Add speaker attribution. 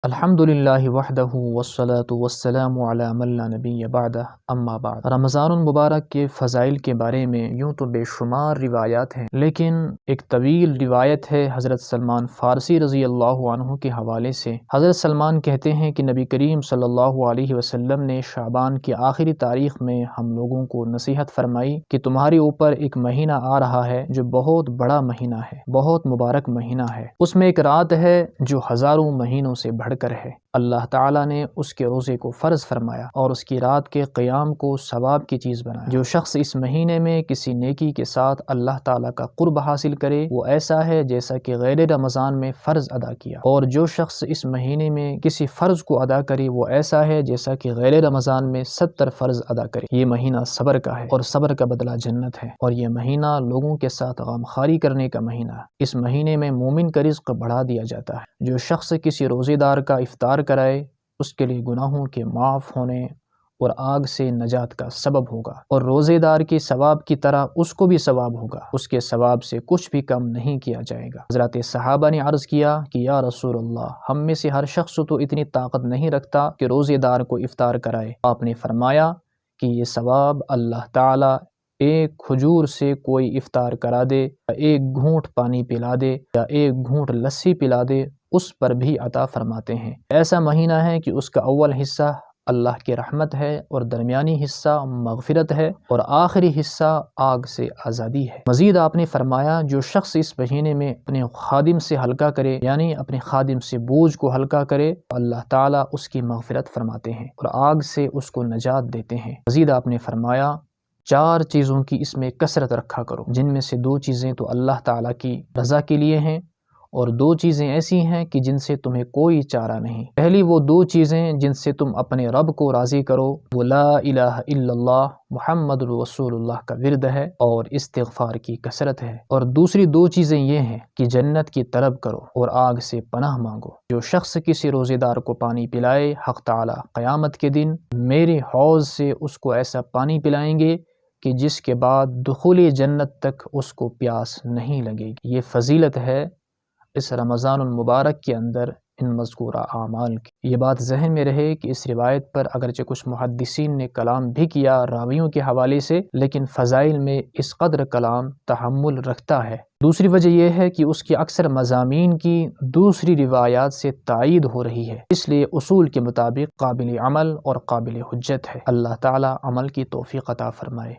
Speaker 1: الحمد للہ وحدہ والصلاة والسلام علی من لا نبی بعدہ اما بعد۔ رمضان المبارک کے فضائل کے بارے میں یوں تو بے شمار روایات ہیں، لیکن ایک طویل روایت ہے حضرت سلمان فارسی رضی اللہ عنہ کے حوالے سے۔ حضرت سلمان کہتے ہیں کہ نبی کریم صلی اللہ علیہ وسلم نے شعبان کی آخری تاریخ میں ہم لوگوں کو نصیحت فرمائی کہ تمہارے اوپر ایک مہینہ آ رہا ہے جو بہت بڑا مہینہ ہے، بہت مبارک مہینہ ہے۔ اس میں ایک رات ہے جو ہزاروں مہینوں سے بڑھ کر ہے۔ اللہ تعالیٰ نے اس کے روزے کو فرض فرمایا اور اس کی رات کے قیام کو ثواب کی چیز بنایا۔ جو شخص اس مہینے میں کسی نیکی کے ساتھ اللہ تعالیٰ کا قرب حاصل کرے وہ ایسا ہے جیسا کہ غیر رمضان میں فرض ادا کیا، اور جو شخص اس مہینے میں کسی فرض کو ادا کرے وہ ایسا ہے جیسا کہ غیر رمضان میں 70 فرض ادا کرے۔ یہ مہینہ صبر کا ہے اور صبر کا بدلہ جنت ہے، اور یہ مہینہ لوگوں کے ساتھ غمخواری کرنے کا مہینہ ہے۔ اس مہینے میں مومن کا رزق بڑھا دیا جاتا ہے۔ جو شخص کسی روزے دار کا افطار کرائے اس کے لیے گناہوں کے معاف ہونے اور آگ سے نجات کا سبب ہوگا، اور روزے دار کے ثواب کی طرح اس کو بھی ثواب ہوگا، اس کے ثواب سے کچھ بھی کم نہیں کیا جائے گا۔ حضرات صحابہ نے عرض کیا کہ یا رسول اللہ، ہم میں سے ہر شخص تو اتنی طاقت نہیں رکھتا کہ روزے دار کو افطار کرائے۔ آپ نے فرمایا کہ یہ ثواب اللہ تعالیٰ ایک کھجور سے کوئی افطار کرا دے، یا ایک گھونٹ پانی پلا دے، یا ایک گھونٹ لسی پلا دے، اس پر بھی عطا فرماتے ہیں۔ ایسا مہینہ ہے کہ اس کا اول حصہ اللہ کی رحمت ہے، اور درمیانی حصہ مغفرت ہے، اور آخری حصہ آگ سے آزادی ہے۔ مزید آپ نے فرمایا جو شخص اس مہینے میں اپنے خادم سے ہلکا کرے، یعنی اپنے خادم سے بوجھ کو ہلکا کرے، اللہ تعالیٰ اس کی مغفرت فرماتے ہیں اور آگ سے اس کو نجات دیتے ہیں۔ مزید آپ نے فرمایا 4 چیزوں کی اس میں کثرت رکھا کرو، جن میں سے 2 چیزیں تو اللہ تعالیٰ کی رضا کے لیے ہیں، اور 2 چیزیں ایسی ہیں کہ جن سے تمہیں کوئی چارہ نہیں۔ پہلی وہ 2 چیزیں جن سے تم اپنے رب کو راضی کرو، وہ لا الہ الا اللہ محمد رسول اللہ کا ورد ہے اور استغفار کی کثرت ہے، اور دوسری 2 چیزیں یہ ہیں کہ جنت کی طلب کرو اور آگ سے پناہ مانگو۔ جو شخص کسی روزے دار کو پانی پلائے، حق تعالیٰ قیامت کے دن میرے حوض سے اس کو ایسا پانی پلائیں گے کہ جس کے بعد دخول جنت تک اس کو پیاس نہیں لگے گی۔ یہ فضیلت ہے اس رمضان المبارک کے اندر ان مذکورہ اعمال کی۔ یہ بات ذہن میں رہے کہ اس روایت پر اگرچہ کچھ محدثین نے کلام بھی کیا راویوں کے حوالے سے، لیکن فضائل میں اس قدر کلام تحمل رکھتا ہے۔ دوسری وجہ یہ ہے کہ اس کی اکثر مضامین کی دوسری روایات سے تائید ہو رہی ہے، اس لیے اصول کے مطابق قابل عمل اور قابل حجت ہے۔ اللہ تعالی عمل کی توفیق عطا فرمائے۔